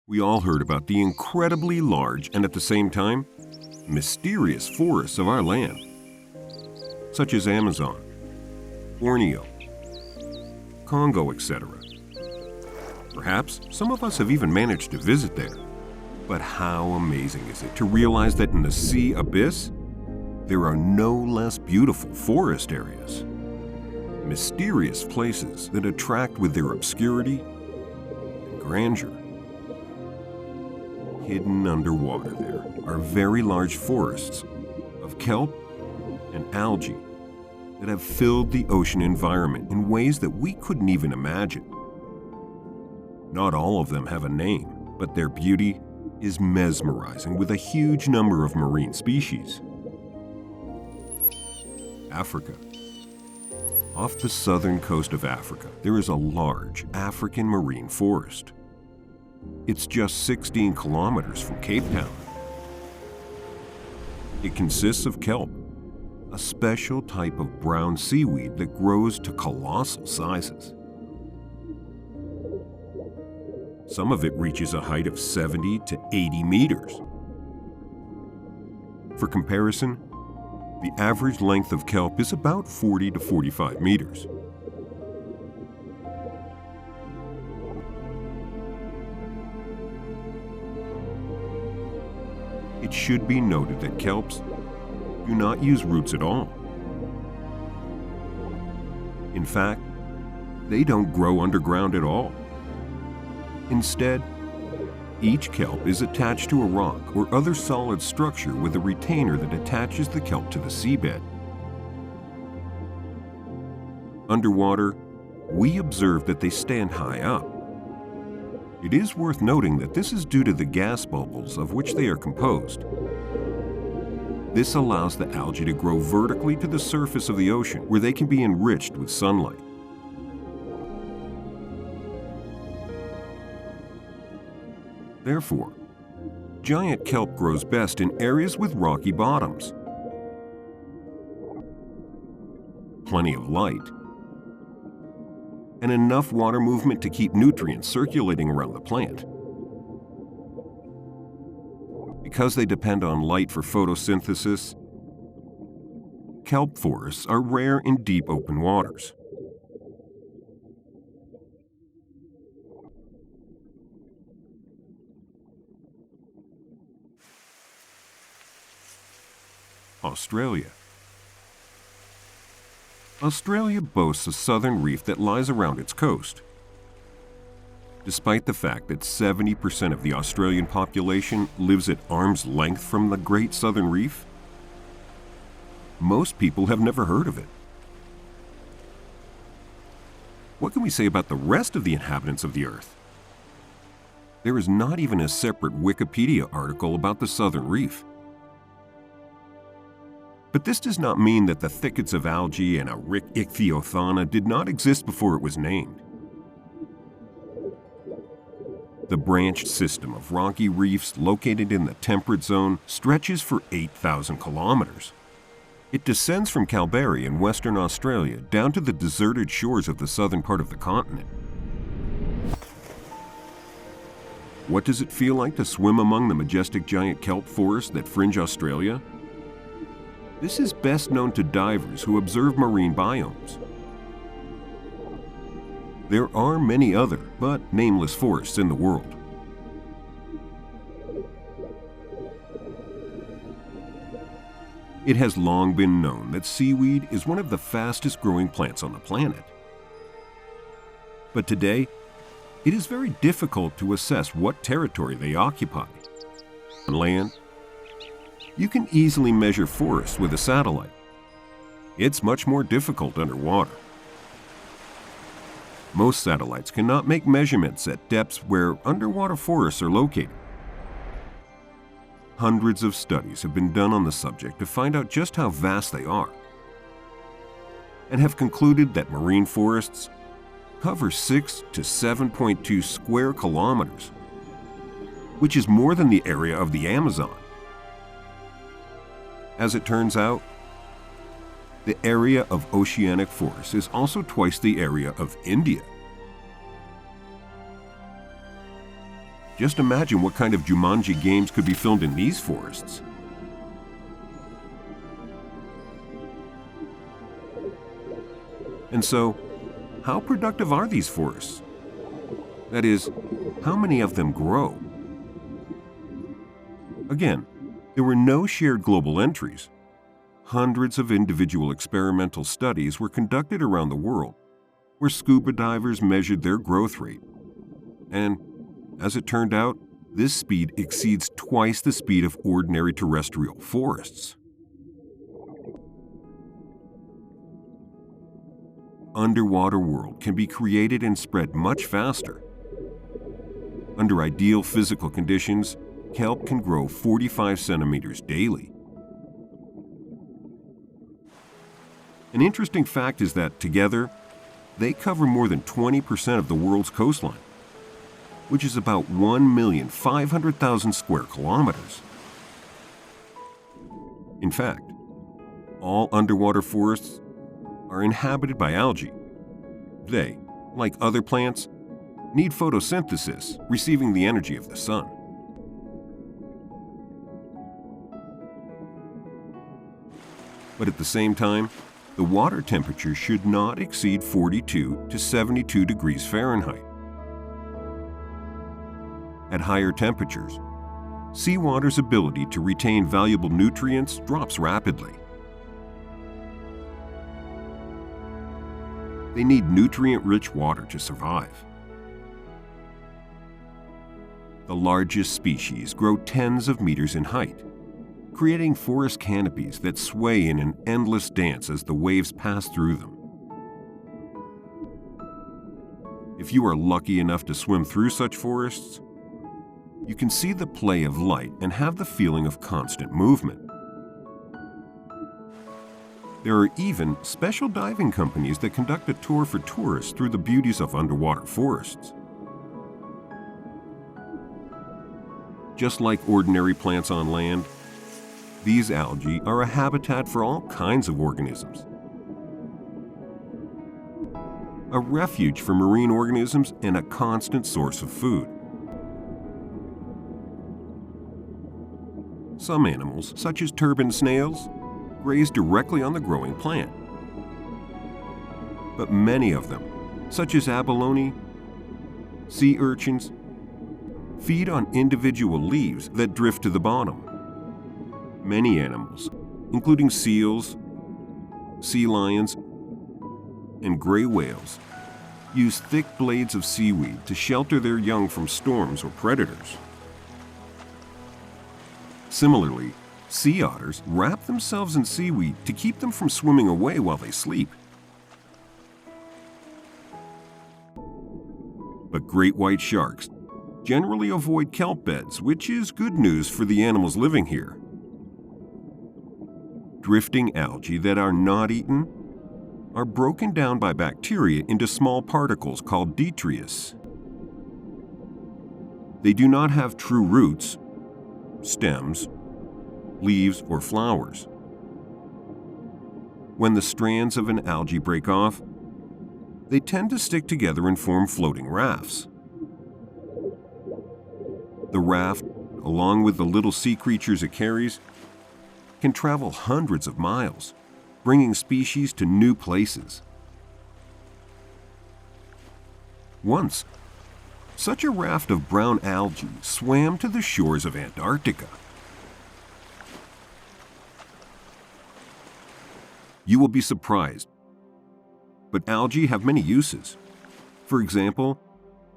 We all heard about the incredibly large and at the same time, mysterious forests of our land, such as Amazon, Borneo, Congo, etc. Perhaps some of us have even managed to visit there. But how amazing is it to realize that in the sea abyss, there are no less beautiful forest areas, mysterious places that attract with their obscurity and grandeur. Hidden underwater there are very large forests of kelp and algae that have filled the ocean environment in ways that we couldn't even imagine. Not all of them have a name, but their beauty is mesmerizing with a huge number of marine species. Africa. Off the southern coast of Africa, there is a large African marine forest. It's just 16 kilometers from Cape Town. It consists of kelp, a special type of brown seaweed that grows to colossal sizes. Some of it reaches a height of 70 to 80 meters. For comparison, the average length of kelp is about 40 to 45 meters. It should be noted that kelps do not use roots at all. In fact, they don't grow underground at all. Instead, each kelp is attached to a rock or other solid structure with a retainer that attaches the kelp to the seabed. Underwater, we observe that they stand high up. It is worth noting that this is due to the gas bubbles of which they are composed. This allows the algae to grow vertically to the surface of the ocean, where they can be enriched with sunlight. Therefore, giant kelp grows best in areas with rocky bottoms, plenty of light, and enough water movement to keep nutrients circulating around the plant. Because they depend on light for photosynthesis, kelp forests are rare in deep open waters. Australia. Australia boasts a southern reef that lies around its coast. Despite the fact that 70% of the Australian population lives at arm's length from the Great Southern Reef, most people have never heard of it. What can we say about the rest of the inhabitants of the Earth? There is not even a separate Wikipedia article about the Southern Reef. But this does not mean that the thickets of algae and a rich ichthyofauna did not exist before it was named. The branched system of rocky reefs located in the temperate zone stretches for 8,000 kilometers. It descends from Kalbarri in Western Australia down to the deserted shores of the southern part of the continent. What does it feel like to swim among the majestic giant kelp forests that fringe Australia? This is best known to divers who observe marine biomes. There are many other, but nameless forests in the world. It has long been known that seaweed is one of the fastest growing plants on the planet. But today, it is very difficult to assess what territory they occupy. On land, you can easily measure forests with a satellite. It's much more difficult underwater. Most satellites cannot make measurements at depths where underwater forests are located. Hundreds of studies have been done on the subject to find out just how vast they are, and have concluded that marine forests cover 6 to 7.2 square kilometers, which is more than the area of the Amazon. As it turns out, the area of oceanic forest is also twice the area of India. Just imagine what kind of Jumanji games could be filmed in these forests. And so, how productive are these forests? That is, how many of them grow? Again, there were no shared global entries. Hundreds of individual experimental studies were conducted around the world, where scuba divers measured their growth rate. And, as it turned out, this speed exceeds twice the speed of ordinary terrestrial forests. Underwater world can be created and spread much faster. Under ideal physical conditions, kelp can grow 45 centimeters daily. An interesting fact is that together, they cover more than 20% of the world's coastline, which is about 1,500,000 square kilometers. In fact, all underwater forests are inhabited by algae. They, like other plants, need photosynthesis, receiving the energy of the sun. But at the same time, the water temperature should not exceed 42 to 72 degrees Fahrenheit. At higher temperatures, seawater's ability to retain valuable nutrients drops rapidly. They need nutrient-rich water to survive. The largest species grow tens of meters in height, creating forest canopies that sway in an endless dance as the waves pass through them. If you are lucky enough to swim through such forests, you can see the play of light and have the feeling of constant movement. There are even special diving companies that conduct a tour for tourists through the beauties of underwater forests. Just like ordinary plants on land, these algae are a habitat for all kinds of organisms. A refuge for marine organisms and a constant source of food. Some animals, such as turban snails, graze directly on the growing plant. But many of them, such as abalone, sea urchins, feed on individual leaves that drift to the bottom. Many animals, including seals, sea lions, and gray whales, use thick blades of seaweed to shelter their young from storms or predators. Similarly, sea otters wrap themselves in seaweed to keep them from swimming away while they sleep. But great white sharks generally avoid kelp beds, which is good news for the animals living here. Drifting algae that are not eaten are broken down by bacteria into small particles called detritus. They do not have true roots, stems, leaves, or flowers. When the strands of an algae break off, they tend to stick together and form floating rafts. The raft, along with the little sea creatures it carries, can travel hundreds of miles, bringing species to new places. Once, such a raft of brown algae swam to the shores of Antarctica. You will be surprised, but algae have many uses. For example,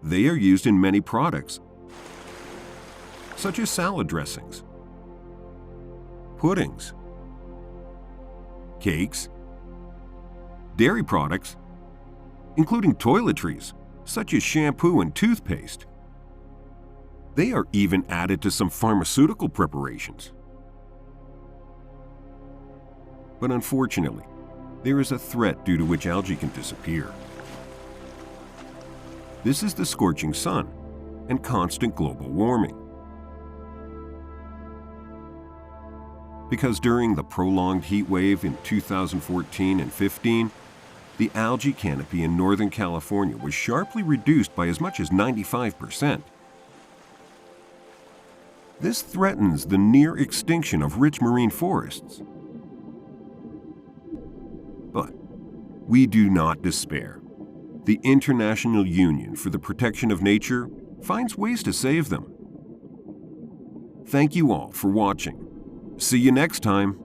they are used in many products, such as salad dressings, puddings, cakes, dairy products, including toiletries, such as shampoo and toothpaste. They are even added to some pharmaceutical preparations. But unfortunately, there is a threat due to which algae can disappear. This is the scorching sun and constant global warming. Because during the prolonged heat wave in 2014 and 15, the algae canopy in Northern California was sharply reduced by as much as 95%. This threatens the near extinction of rich marine forests. But we do not despair. The International Union for the Protection of Nature finds ways to save them. Thank you all for watching. See you next time.